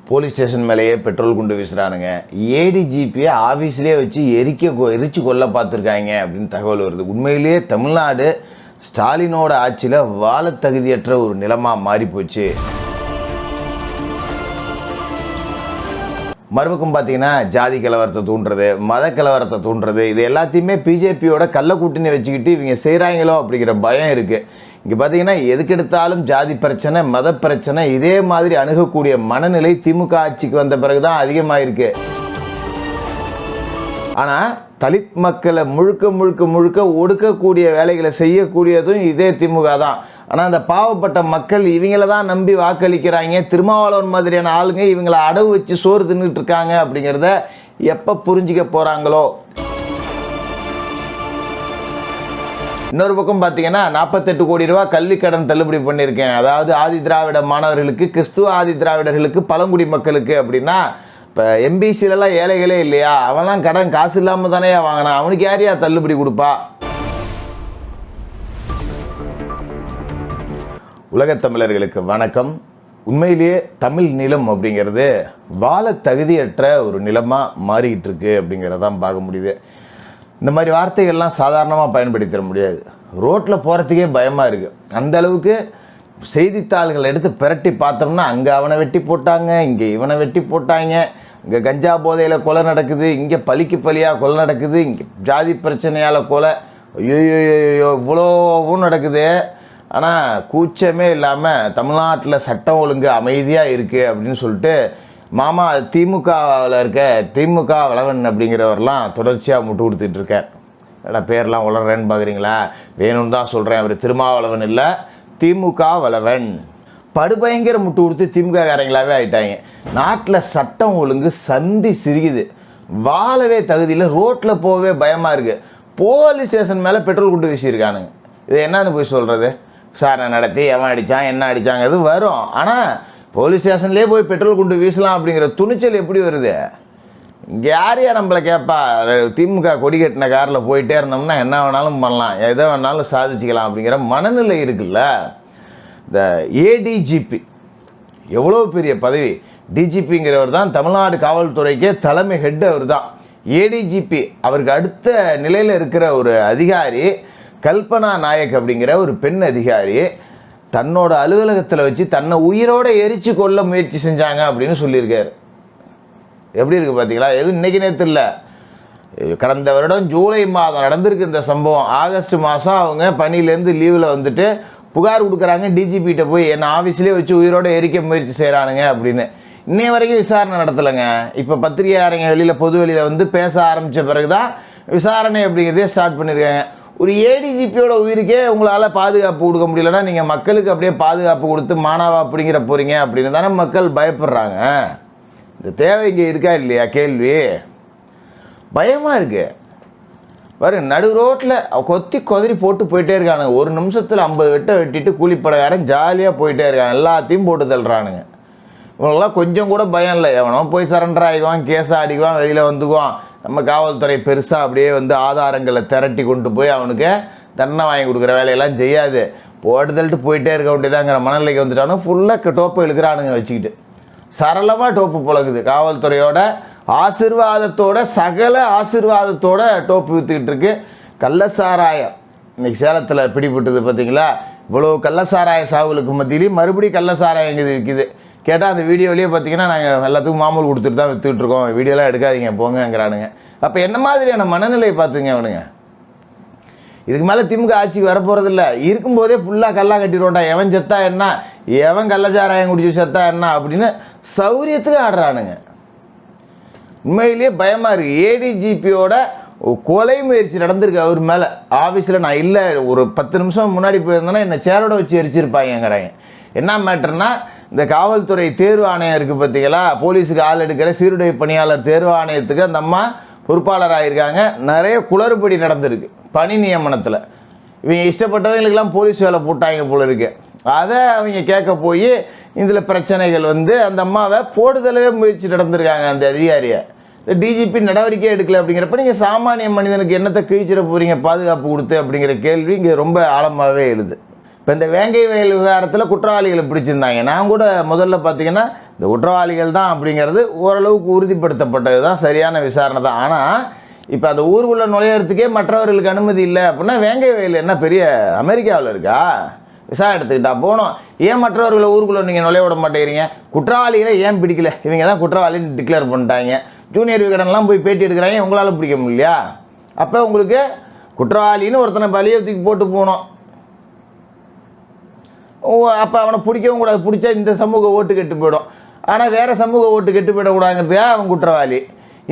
Police station மேலேயே petrol குண்டு வீசுகிறானுங்க. ஏடிஜிபியை ஆஃபீஸ்லேயே வச்சு எரிச்சு கொல்ல பார்த்துருக்காங்க அப்படின்னு தகவல் வருது. உண்மையிலேயே தமிழ்நாடு ஸ்டாலினோட ஆட்சியில் வாழ தகுதியற்ற ஒரு நிலமாக மாறி போச்சு. மறுபக்கம் பார்த்தீங்கன்னா ஜாதி கலவரத்தை தூண்டுறது, மத கலவரத்தை தூண்டுறது, இது எல்லாத்தையுமே பிஜேபியோட கள்ள கூட்டணி வச்சுக்கிட்டு இவங்க செய்கிறாங்களோ அப்படிங்கிற பயம் இருக்குது. இங்கே பார்த்தீங்கன்னா எதுக்கெடுத்தாலும் ஜாதி பிரச்சனை, மத பிரச்சனை, இதே மாதிரி அணுகக்கூடிய மனநிலை திமுக ஆட்சிக்கு வந்த பிறகு தான் அதிகமாக இருக்கு. ஆனால் தலித் மக்களை முழுக்க முழுக்க முழுக்க ஒடுக்கக்கூடிய வேலைகளை செய்யக்கூடியதும் இதே திமுக தான். ஆனால் அந்த பாவப்பட்ட மக்கள் இவங்கள தான் நம்பி வாக்களிக்கிறாங்க. திருமாவளவன் மாதிரியான ஆளுங்க இவங்களை அடவு வச்சு சோறு தின்னுட்டு இருக்காங்க அப்படிங்கிறத எப்போ புரிஞ்சிக்க போகிறாங்களோ. இன்னொரு பக்கம் பார்த்தீங்கன்னா 48 கோடி ரூபா கல்வி கடன் தள்ளுபடி பண்ணியிருக்கேன். அதாவது ஆதி திராவிட மாணவர்களுக்கு, கிறிஸ்துவ ஆதி திராவிடர்களுக்கு, பழங்குடி மக்களுக்கு அப்படின்னா இப்போ எம்பிசிலலாம் ஏழைகளே இல்லையா, அவன்லாம் கடன் காசு இல்லாமல் தானே வாங்கினான், அவனுக்கு யாரையா தள்ளுபடி கொடுப்பா? உலகத்தமிழர்களுக்கு வணக்கம். உண்மையிலேயே தமிழ் நிலம் அப்படிங்கிறது வாழ தகுதியற்ற ஒரு நிலமாக மாறிக்கிட்டு இருக்கு அப்படிங்கிறதான் பார்க்க முடியுது. இந்த மாதிரி வார்த்தைகள்லாம் சாதாரணமாக பயன்படுத்திட முடியாது. ரோட்டில் போகிறதுக்கே பயமாக இருக்குது. அந்த அளவுக்கு செய்தித்தாள்கள் எடுத்து பிரட்டி பார்த்தோம்னா அங்கே அவனை வெட்டி போட்டாங்க, இங்கே இவனை வெட்டி போட்டாங்க, இங்கே கஞ்சா போதையில் கொலை நடக்குது, இங்கே பலிக்கு பலியாக கொலை நடக்குது, இங்கே ஜாதி பிரச்சனையால் கொலை, ஐயோ இவ்வளோவும் நடக்குது. ஆனால் கூச்சமே இல்லாமல் தமிழ்நாட்டில் சட்டம் ஒழுங்கு அமைதியாக இருக்குது அப்படின்னு சொல்லிட்டு மாமா திமுகவில் இருக்க திமுக வளவன் அப்படிங்கிறவரெலாம் தொடர்ச்சியாக முட்டு கொடுத்துட்டு இருக்கேன். பேர்லாம் உளறேன்னு பார்க்குறீங்களா? வேணும்னு தான் சொல்கிறேன். அவர் திருமாவளவன் இல்லை, திமுக வளவன். படுபயங்கர முட்டு கொடுத்து திமுக காரங்களாகவே ஆகிட்டாங்க. நாட்டில் சட்டம் ஒழுங்கு சந்தி சிரிக்குது, வாழவே தகுதியில், ரோட்டில் போகவே பயமாக இருக்குது. போலீஸ் ஸ்டேஷன் மேலே பெட்ரோல் குண்டு வீசியிருக்கானுங்க. இது என்னன்னு போய் சொல்கிறது? விசாரணை நடத்தி எவன் அடித்தான் என்ன அடித்தாங்க இது வரும். ஆனால் போலீஸ் ஸ்டேஷன்லேயே போய் பெட்ரோல் குண்டு வீசலாம் அப்படிங்கிற துணிச்சல் எப்படி வருது? இங்கே யாரையா நம்மளை கேட்பா? திமுக கொடி கட்டின காரில் போயிட்டே இருந்தோம்னா என்ன வேணாலும் பண்ணலாம், எதை வேணாலும் சாதிச்சிக்கலாம் அப்படிங்கிற மனநிலை இருக்குல்ல. இந்த ஏடிஜிபி எவ்வளோ பெரிய பதவி. டிஜிபிங்கிறவர் தான் தமிழ்நாடு காவல்துறைக்கே தலைமை ஹெட். அவர் தான் ஏடிஜிபி. அவருக்கு அடுத்த நிலையில் இருக்கிற ஒரு அதிகாரி கல்பனா நாயக் அப்படிங்கிற ஒரு பெண் அதிகாரி தன்னோட அலுவலகத்தில் வச்சு தன்னை உயிரோடு எரிச்சு கொல்ல முயற்சி செஞ்சாங்க அப்படின்னு சொல்லியிருக்காரு. எப்படி இருக்குது பார்த்தீங்களா? எதுவும் இன்றைக்கி நேற்று இல்லை, கடந்த வருடம் ஜூலை மாதம் நடந்திருக்கு இந்த சம்பவம். ஆகஸ்ட் மாதம் அவங்க பணியிலேருந்து லீவில் வந்துட்டு புகார் கொடுக்குறாங்க டிஜிபிகிட்ட போய், என்னை ஆஃபீஸ்லேயே வச்சு உயிரோடு எரிக்க முயற்சி செய்கிறானுங்க அப்படின்னு. இன்னைய வரைக்கும் விசாரணை நடத்தலைங்க. இப்போ பத்திரிகையாரங்க வெளியில் பொது வெளியில் வந்து பேச ஆரம்பித்த பிறகு தான் விசாரணை அப்படிங்கிறதே ஸ்டார்ட் பண்ணியிருக்காங்க. ஒரு ஏடிஜிபியோட உயிருக்கே உங்களால் பாதுகாப்பு கொடுக்க முடியலன்னா நீங்கள் மக்களுக்கு அப்படியே பாதுகாப்பு கொடுத்து மானாவா அப்படிங்கிற போகிறீங்க அப்படின்னு தானே மக்கள் பயப்படுறாங்க. இந்த தேவை இங்கே இருக்கா இல்லையா? கேள்வி பயமாக இருக்குது. பாருங்க, நடு ரோட்டில் கொத்தி கொதறி போட்டு போயிட்டே இருக்கானுங்க. ஒரு நிமிஷத்தில் 50 வெட்டை வெட்டிட்டு கூலிப்படைக்காரன் ஜாலியாக போயிட்டே இருக்காங்க. எல்லாத்தையும் போட்டு தள்ளுறானுங்க. இவங்களாம் கொஞ்சம் கூட பயம் இல்லை. எவனோ போய் சரண்டர் ஆகிக்குவான், கேஸை அடிக்குவான், வெளியில் வந்துக்குவான். நம்ம காவல்துறை பெருசாக அப்படியே வந்து ஆதாரங்களை திரட்டி கொண்டு போய் அவனுக்கு தண்டனை வாங்கி கொடுக்குற வேலையெல்லாம் செய்யாது. போட்டு தள்ளிட்டு போயிட்டே இருக்க வேண்டியதாங்கிற மனநிலைக்கு வந்துட்டானு ஃபுல்லாக டோப்பு இழுக்கிறானுங்க வச்சுக்கிட்டு. சரளமாக டோப்பு புழங்குது. காவல்துறையோட ஆசீர்வாதத்தோட, சகல ஆசீர்வாதத்தோட டோப்பு விற்றுக்கிட்டு இருக்கு. கள்ளசாராயம் இன்னைக்கு சேலத்தில் பிடிபட்டது பார்த்தீங்களா? இவ்வளோ கள்ளசாராய சாவுகளுக்கு மத்தியிலையும் மறுபடியும் கள்ளசாராயம் இங்கே விற்கிது. கேட்டால் அந்த வீடியோலேயே பார்த்தீங்கன்னா நாங்கள் எல்லாத்துக்கும் மாமூல் கொடுத்துட்டு தான் விற்றுக்கிட்டுருக்கோம், வீடியோலாம் எடுக்காதீங்க போங்கங்கிறானுங்க. அப்போ என்ன மாதிரியான மனநிலையை பார்த்துங்க அவனுங்க? இதுக்கு மேலே திமுக ஆட்சிக்கு வரப்போகிறதில்ல. இருக்கும்போதே ஃபுல்லாக கல்லா கட்டிடுவோண்டா, எவன் செத்தா என்ன, எவன் கள்ளச்சாராயம் குடிச்சு செத்தா என்ன அப்படின்னு சௌரியத்துக்கு ஆடுறானுங்க. உண்மையிலேயே பயமாக இருக்குது. ஏடிஜிபியோட கொலை முயற்சி நடந்திருக்கு அவர் மேலே. ஆஃபீஸில் நான் இல்லை, ஒரு 10 நிமிஷம் முன்னாடி போயிருந்தேன்னா என்னை சேரோட வச்சு எரிச்சிருப்பாங்கிறாங்க. என்ன மேட்டர்னா, இந்த காவல்துறை தேர்வு ஆணையம் இருக்குது பார்த்தீங்களா, போலீஸுக்கு ஆள் எடுக்கிற சீருடை பணியாளர் தேர்வு ஆணையத்துக்கு அந்த அம்மா பொறுப்பாளராக இருக்காங்க. நிறைய குளறுபடி நடந்திருக்கு பணி நியமனத்தில். இவங்க இஷ்டப்பட்டவங்களுக்கெல்லாம் போலீஸ் வேலை போட்டாங்க போல இருக்கு. அதை அவங்க கேட்க போய் இதில் பிரச்சனைகள் வந்து அந்த அம்மாவை போடுதலவே முயற்சி நடந்திருக்காங்க அந்த அதிகாரியை. டிஜிபி நடவடிக்கை எடுக்கல அப்படிங்கிறப்ப நீங்கள் சாமானிய மனிதனுக்கு என்னத்தை கிழிச்சிட போகிறீங்க பாதுகாப்பு கொடுத்து அப்படிங்கிற கேள்வி இங்கே ரொம்ப ஆழமாகவே எழுது. இப்போ இந்த வேங்கை வயல் விவகாரத்தில் குற்றவாளிகளை பிடிச்சிருந்தாங்க. நான் கூட முதல்ல பார்த்தீங்கன்னா இந்த குற்றவாளிகள் தான் அப்படிங்கிறது ஓரளவுக்கு உறுதிப்படுத்தப்பட்டது தான், சரியான விசாரணை தான். ஆனால் இப்போ அந்த ஊருக்குள்ளே நுழையிறதுக்கே மற்றவர்களுக்கு அனுமதி இல்லை அப்படின்னா வேங்கை வயல் என்ன பெரிய அமெரிக்காவில் இருக்கா? விசா எடுத்துக்கிட்டா போகணும். ஏன் மற்றவர்களை ஊருக்குள்ளே நீங்கள் நுழைய விட மாட்டேங்கிறீங்க? குற்றவாளிகளை ஏன் பிடிக்கல? இவங்க தான் குற்றவாளின்னு டிக்ளேர் பண்ணிட்டாங்க. ஜூனியர் விகடன்லாம் போய் பேட்டி எடுக்கிறாங்க, உங்களால் பிடிக்க முடியலையா? அப்போ உங்களுக்கு குற்றவாளின்னு ஒருத்தனை பழிய தூக்கி போட்டு போகணும். அப்போ அவனை பிடிக்கவும் கூடாது. பிடிச்சா இந்த சமூக ஓட்டு கெட்டு போயிடும். ஆனால் வேறு சமூக ஓட்டு கெட்டு போயிடக்கூடாதுங்கிறதுக்காக அவன் குற்றவாளி,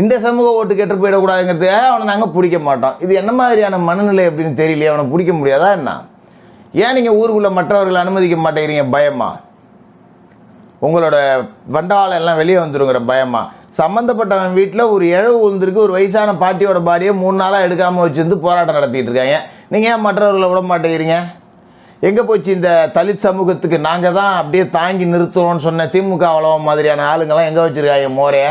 இந்த சமூக ஓட்டு கெட்டு போயிடக்கூடாதுங்கிறதுக்காக அவனை நாங்கள் பிடிக்க மாட்டோம். இது என்ன மாதிரியான மனநிலை அப்படின்னு தெரியலையே. அவனை பிடிக்க முடியாதா என்ன? ஏன் நீங்கள் ஊருக்குள்ளே மற்றவர்களை அனுமதிக்க மாட்டேங்கிறீங்க? பயமா? உங்களோட வண்டவாளம் எல்லாம் வெளியே வந்துருங்கிற பயமா? சம்மந்தப்பட்டவன் வீட்டில் ஒரு இழவு விழுந்திருக்கு, ஒரு வயசான பாட்டியோட பாடியை 3 நாளாக எடுக்காமல் வச்சுருந்து போராட்டம் நடத்திட்டு இருக்காங்க. நீங்கள் ஏன் மற்றவர்களை விட மாட்டேங்கிறீங்க? எங்கே போச்சு இந்த தலித் சமூகத்துக்கு நாங்கள் தான் அப்படியே தாங்கி நிறுத்துவோம்னு சொன்ன திமுக அவ்வளவு மாதிரியான ஆளுங்கள்லாம் எங்கே வச்சுருக்காங்க மோரைய?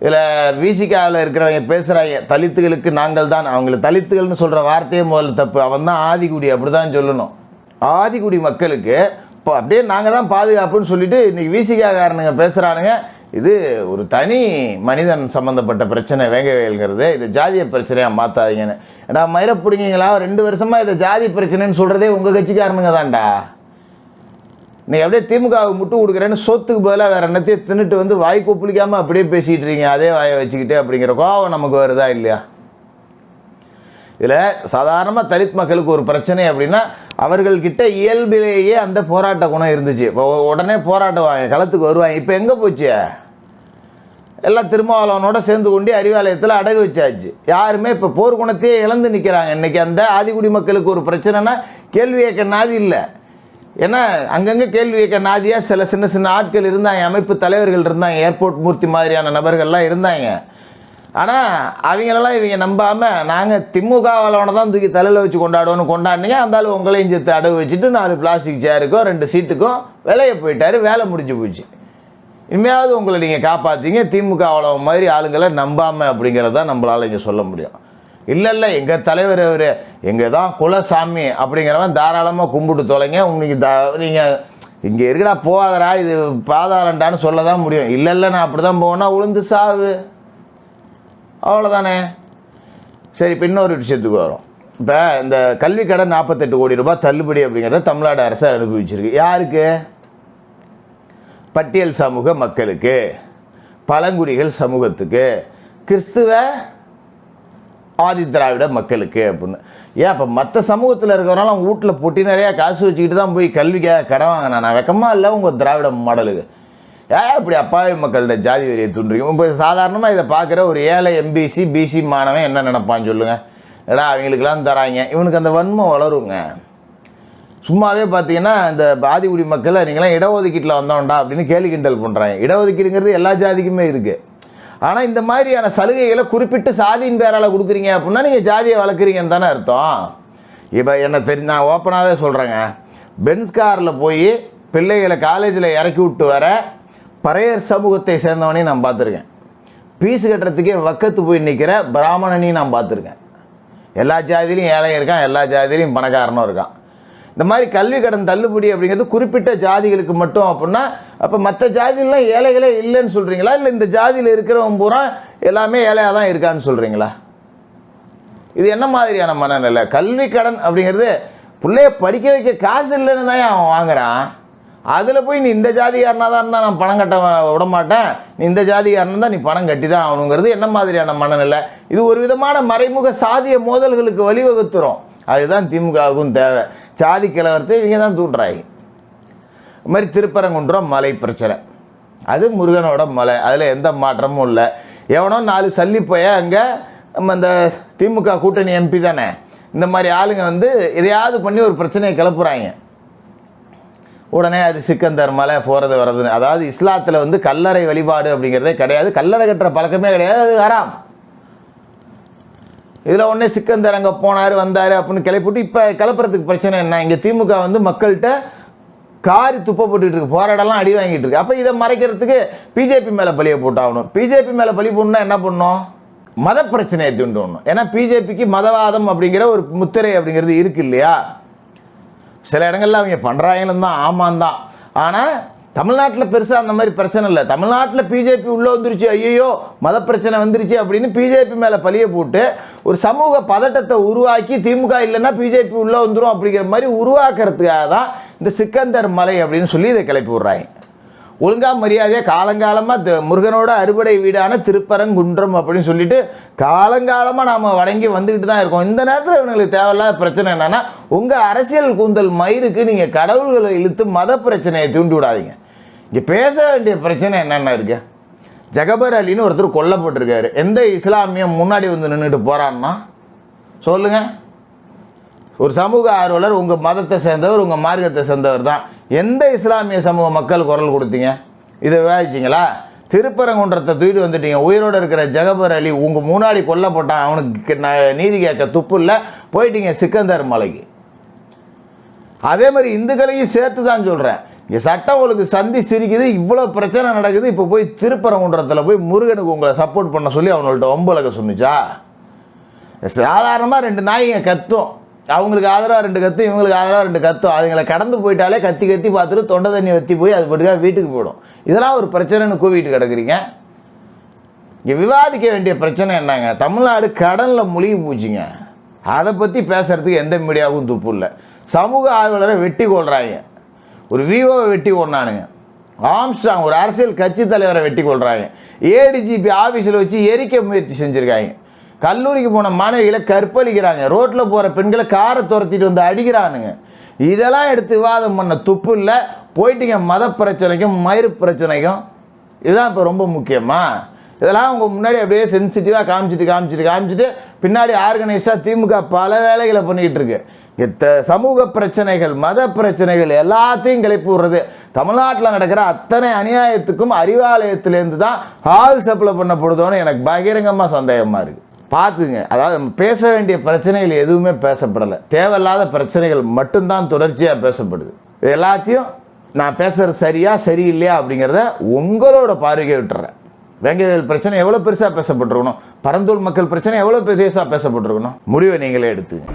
இதில் விசிகாவில் இருக்கிறவங்க பேசுகிறாங்க தலித்துகளுக்கு நாங்கள் தான். அவங்கள தலித்துகள்னு சொல்கிற வார்த்தையே முதல்ல தப்பு. அவன் தான் ஆதிக்குடி, அப்படி தான் சொல்லணும். ஆதிக்குடி மக்களுக்கு இப்போ அப்படியே நாங்கள் தான் பாதுகாப்புன்னு சொல்லிட்டு இன்றைக்கி விசிகாக்காரனுங்க பேசுகிறானுங்க. இது ஒரு தனி மனிதன் சம்மந்தப்பட்ட பிரச்சனை வேங்கை வயல்ங்கிறது. இது ஜாதிய பிரச்சனையாக மாற்றாதீங்கன்னு. ஏன்னா மயிரை பிடிங்கிங்களா 2 வருஷமாக இதை ஜாதி பிரச்சனைன்னு சொல்கிறதே உங்கள் கட்சிக்காரனுங்க தான்டா. நீங்கள் அப்படியே திமுகவுக்கு முட்டு கொடுக்குறேன்னு சொத்துக்கு பதிலாக வேறு என்னத்தையும் தின்னுட்டு வந்து வாய் கொப்பளிக்காமல் அப்படியே பேசிகிட்டு இருக்கீங்க, அதே வாயை வச்சுக்கிட்டு. அப்படிங்கிற கோவம் நமக்கு வருதா இல்லையா? இதில் சாதாரணமாக தலித் மக்களுக்கு ஒரு பிரச்சனை அப்படின்னா அவர்கள்கிட்ட இயல்பிலேயே அந்த போராட்ட குணம் இருந்துச்சு. இப்போ உடனே போராட்டுவாங்க, களத்துக்கு வருவாங்க. இப்போ எங்கே போச்சு? எல்லாம் திருமாவளவனோட சேர்ந்து கொண்டு அறிவாலயத்தில் அடகு வச்சாச்சு. யாருமே இப்போ போர்க்குணத்தையே இழந்து நிற்கிறாங்க. இன்றைக்கி அந்த ஆதிக்குடி மக்களுக்கு ஒரு பிரச்சனைனா கேள்வி கேட்க நாதி இல்லை. ஏன்னா அங்கங்கே கேள்வி கேட்க நாதியாக சில சின்ன சின்ன ஆட்கள் இருந்தாங்க, அமைப்பு தலைவர்கள் இருந்தாங்க, ஏர்போர்ட் மூர்த்தி மாதிரியான நபர்கள்லாம் இருந்தாங்க. ஆனால் அவங்களெல்லாம் இவங்க நம்பாமல் நாங்கள் திமுகவாலவனை தான் தூக்கி தலையில் வச்சு கொண்டாடுவோன்னு கொண்டாடினீங்க. அந்தாலும் உங்களையும் சேர்த்து அடகு வச்சுட்டு 4 பிளாஸ்டிக் சேருக்கும் 2 சீட்டுக்கும் விலையை போயிட்டார். வேலை முடிஞ்சு போச்சு. இனிமையாவது உங்களை நீங்கள் காப்பாற்றிங்க. திமுகவாலவ மாதிரி ஆளுங்களை நம்பாமல் அப்படிங்கிறது தான் நம்மளால் இங்கே சொல்ல முடியும். இல்லை எங்கள் தலைவர் அவர் எங்கள் தான் குலசாமி அப்படிங்கிறவன் தாராளமாக கும்பிட்டு தொலைங்க. உங்களுக்கு நீங்கள் இங்கே இருக்கடா போகாதரா இது பாதாளண்டான்னு சொல்ல தான் முடியும். இல்லை நான் அப்படி தான் போவேன்னா உளுந்து சாவு, அவ்வளோதானே. சரி, இப்போ இன்னொரு விஷயத்துக்கு வரும். இப்போ இந்த கல்வி கடன் 48 கோடி ரூபாய் தள்ளுபடி அப்படிங்கிறத தமிழ்நாடு அரசு அனுபவிச்சிருக்கு. யாருக்கு? பட்டியல் சமூக மக்களுக்கு, பழங்குடிகள் சமூகத்துக்கு, கிறிஸ்துவ ஆதி திராவிட மக்களுக்கு அப்படின்னு. ஏன் இப்போ மற்ற சமூகத்தில் இருக்கிறவனால அவங்க வீட்டில் பொட்டி நிறையா காசு வச்சுக்கிட்டு தான் போய் கல்விக்காக கடன் வாங்கினா நான் வெக்கமாக இல்லை உங்கள் திராவிட மாடலுக்கு? ஏன் இப்படி அப்பாவி மக்கள்கிட்ட ஜாதி வரியை தூண்டுறீங்க? இப்போ சாதாரணமாக இதை பார்க்குற ஒரு ஏழை எம்பிசி பிசி மாணவன் என்ன நினைப்பான்னு சொல்லுங்கள். ஏடா அவங்களுக்கெல்லாம் தராங்க, இவனுக்கு அந்த வன்மம் வளருங்க. சும்மாவே பார்த்தீங்கன்னா இந்த ஆதிக்குடி மக்களை நீங்களாம் இடஒதுக்கீட்டில் வந்தோம்டா அப்படின்னு கேலி கிண்டல் பண்ணுறாங்க. இடஒதுக்கீடுங்கிறது எல்லா ஜாதிக்குமே இருக்குது. ஆனால் இந்த மாதிரியான சலுகைகளை குறிப்பிட்டு சாதியின் பேரால் கொடுக்குறீங்க அப்படின்னா நீங்கள் ஜாதியை வளர்க்குறீங்கன்னு தானே அர்த்தம். இப்போ என்ன நான் ஓப்பனாகவே சொல்கிறேங்க, பென்ஸ் காரில் போய் பிள்ளைகளை காலேஜில் இறக்கி விட்டு வர பறையர் சமூகத்தை சேர்ந்தவனையும் நான் பார்த்துருக்கேன். ஃபீஸ் கட்டுறதுக்கே வக்கத்து போய் நிற்கிற பிராமணனையும் நான் பார்த்துருக்கேன். எல்லா ஜாதியிலையும் ஏழை இருக்கான், எல்லா ஜாதியிலையும் பணக்காரனும் இருக்கான். இந்த மாதிரி கல்வி கடன் தள்ளுபடி அப்படிங்கிறது குறிப்பிட்ட ஜாதிகளுக்கு மட்டும் அப்படின்னா அப்போ மற்ற ஜாதியிலாம் ஏழைகளே இல்லைன்னு சொல்கிறீங்களா? இல்லை இந்த ஜாதியில் இருக்கிறவங்க பூரா எல்லாமே ஏழையாக தான் இருக்கான்னு சொல்கிறீங்களா? இது என்ன மாதிரியான மனநிலை? கல்வி கடன் அப்படிங்கிறது பிள்ளைய படிக்க வைக்க காசு இல்லைன்னு தான் அவன் வாங்குறான். அதில் போய் நீ இந்த ஜாதிகாரனாக தான் இருந்தால் நான் பணம் கட்ட விட மாட்டேன், நீ இந்த ஜாதிகாரனா தான் நீ பணம் கட்டி தான் ஆகணுங்கிறது என்ன மாதிரியான மனநிலை? இது ஒரு விதமான மறைமுக சாதிய மோதல்களுக்கு வழிவகுத்துரும். அதுதான் திமுகவுக்கும் தேவை. சாதி கலவரத்தை இவங்க தான் தூண்டுறாங்க. இது மாதிரி திருப்பரங்குன்றம் மலை பிரச்சனை, அது முருகனோட மலை, அதில் எந்த மாற்றமும் இல்லை. எவனோ 4 சல்லிப்பைய அங்கே நம்ம இந்த திமுக கூட்டணி எம்பி தானே, இந்த மாதிரி ஆளுங்க வந்து எதையாவது பண்ணி ஒரு பிரச்சனையை கிளப்புறாங்க. உடனே அது சிக்கந்தர் மலை போகிறது வர்றதுன்னு. அதாவது இஸ்லாத்தில் வந்து கல்லறை வழிபாடு அப்படிங்கிறதே கிடையாது, கல்லறை கட்டுற பழக்கமே கிடையாது, அது ஹராம். இதில் ஒன்றே சிக்கந்தர் அங்கே போனார் வந்தார் அப்படின்னு கிளப்பிவிட்டு இப்போ கிளப்புறதுக்கு பிரச்சனை என்ன? இங்கே திமுக வந்து மக்கள்கிட்ட காரி துப்ப போட்டுட்டு இருக்கு, போராடலாம் அடி வாங்கிட்டு இருக்கு. அப்போ இதை மறைக்கிறதுக்கு பிஜேபி மேலே பழியை போட்டாகணும். பிஜேபி மேலே பழி போடணும்னா என்ன பண்ணணும்? மத பிரச்சனையை தூண்டணும். ஏன்னா பிஜேபிக்கு மதவாதம் அப்படிங்கிற ஒரு முத்திரை அப்படிங்கிறது இருக்கு இல்லையா? சில இடங்கள்ல அவங்க பண்ணுறாங்களும் தான், ஆமாம் தான். ஆனால் தமிழ்நாட்டில் பெருசாக அந்த மாதிரி பிரச்சனை இல்லை. தமிழ்நாட்டில் பிஜேபி உள்ளே வந்துருச்சு, ஐயோ மத பிரச்சனை வந்துருச்சு அப்படின்னு பிஜேபி மேலே பழிய போட்டு ஒரு சமூக பதட்டத்தை உருவாக்கி திமுக இல்லைன்னா பிஜேபி உள்ளே வந்துடும் அப்படிங்கிற மாதிரி உருவாக்குறதுக்காக தான் இந்த சிக்கந்தர் மலை அப்படின்னு சொல்லி இதை கிளப்பி விட்றாங்க. ஒழுங்காக மரியாதையாக காலங்காலமாக முருகனோட அறுபடை வீடான திருப்பரங்குன்றம் அப்படின்னு சொல்லிட்டு காலங்காலமாக நாம் வணங்கி வந்துக்கிட்டு தான் இருக்கோம். இந்த நேரத்தில் இவங்களுக்கு தேவையில்லாத பிரச்சனை என்னென்னா, உங்கள் அரசியல் கூந்தல் மயிருக்கு நீங்கள் கடவுள்களை இழுத்து மத பிரச்சனையை தூண்டி விடாதீங்க. இங்கே பேச வேண்டிய பிரச்சனை என்னென்ன இருக்கு? ஜகபர் அலின்னு ஒருத்தர் கொல்லப்பட்டிருக்காரு. எந்த இஸ்லாமியம் முன்னாடி வந்து நின்றுட்டு போகிறான்னா சொல்லுங்கள்? ஒரு சமூக ஆர்வலர் உங்கள் மதத்தை சேர்ந்தவர், உங்கள் மார்க்கத்தை சேர்ந்தவர் தான். எந்த இஸ்லாமிய சமூக மக்கள் குரல் கொடுத்தீங்க? இதை விவாதிச்சிங்களா? திருப்பரங்குன்றத்தை தூக்கிட்டு வந்துட்டீங்க. உயிரோடு இருக்கிற ஜகபர் அலி உங்கள் முன்னாடி கொல்லப்பட்டான், அவனுக்கு நீதி கேட்க துப்பு இல்லை, போயிட்டீங்க சிக்கந்தர் மலைக்கு. அதே மாதிரி இந்துக்களையும் சேர்த்து தான் சொல்கிறேன். இங்கே சட்டம் ஒழுங்கு சந்தி சிரிக்குது, இவ்வளோ பிரச்சனை நடக்குது. இப்போ போய் திருப்பரங்குன்றத்தில் போய் முருகனுக்கு உங்களை சப்போர்ட் பண்ண சொல்லி அவங்கள்ட்ட ஒம்பளக்க சொன்னிச்சா? சாதாரணமாக 2 நாய்ங்க கத்தும், அவங்களுக்கு ஆதரவாக 2 கத்தும், இவங்களுக்கு ஆதரவாக 2 கத்தும். அதுங்களை கடந்து போயிட்டாலே கத்தி கத்தி பார்த்துட்டு தொண்டை தண்ணி வற்றி போய் அது பாட்டுக்காக வீட்டுக்கு போயிடும். இதெல்லாம் ஒரு பிரச்சனைன்னு கூவிட்டு கிடக்குறீங்க. இங்கே விவாதிக்க வேண்டிய பிரச்சனை என்னங்க? தமிழ்நாடு கடனில் முழுகி போச்சுங்க. அதை பற்றி பேசுறதுக்கு எந்த மீடியாவுக்கும் துப்பு இல்லை. சமூக ஆர்வலரை வெட்டி கொள்றாங்க. ஒரு விஓவை வெட்டி கொண்டானுங்க. ஆம்ஸ்ட்ராங் ஒரு அரசியல் கட்சி தலைவரை வெட்டி கொள்றாங்க. ஏடிஜிபி ஆஃபீஸில் வச்சு எரிக்க முயற்சி செஞ்சுருக்காங்க. கல்லூரிக்கு போன மாணவிகளை கற்பழிக்கிறாங்க. ரோட்டில் போகிற பெண்களை காரை துரத்திட்டு வந்து அடிக்கிறானுங்க. இதெல்லாம் எடுத்து விவாதம் பண்ண துப்பு இல்லை. போயிட்டீங்க மத பிரச்சனைக்கும் மயிறு பிரச்சனைக்கும். இதுதான் இப்போ ரொம்ப முக்கியமா? இதெல்லாம் உங்கள் முன்னாடி அப்படியே சென்சிட்டிவாக காமிச்சிட்டு பின்னாடி ஆர்கனைஸாக திமுக பல வேலைகளை பண்ணிக்கிட்டு இருக்கு. சமூக பிரச்சனைகள், மத பிரச்சனைகள் எல்லாத்தையும் கிளப்பி விடுறது. தமிழ்நாட்டில் நடக்கிற அத்தனை அநியாயத்துக்கும் அறிவாலயத்திலேருந்து தான் ஆள் சப்ளை பண்ணப்படுதோன்னு எனக்கு பகிரங்கமாக சந்தேகமாக இருக்குது. பார்த்துங்க. அதாவது நம்ம பேச வேண்டிய பிரச்சனைகள் எதுவுமே பேசப்படலை. தேவையில்லாத பிரச்சனைகள் மட்டும்தான் தொடர்ச்சியாக பேசப்படுது. இது எல்லாத்தையும் நான் பேசுகிறது சரியா சரியில்லையா அப்படிங்கிறத உங்களோட பார்வையை விட்டுறேன். வேங்கவேல் பிரச்சனை எவ்வளோ பெருசாக பேசப்பட்டிருக்கணும், பரந்தூர் மக்கள் பிரச்சனை எவ்வளோ பெருசாக பேசப்பட்டிருக்கணும், முடிவை நீங்களே எடுத்துங்க.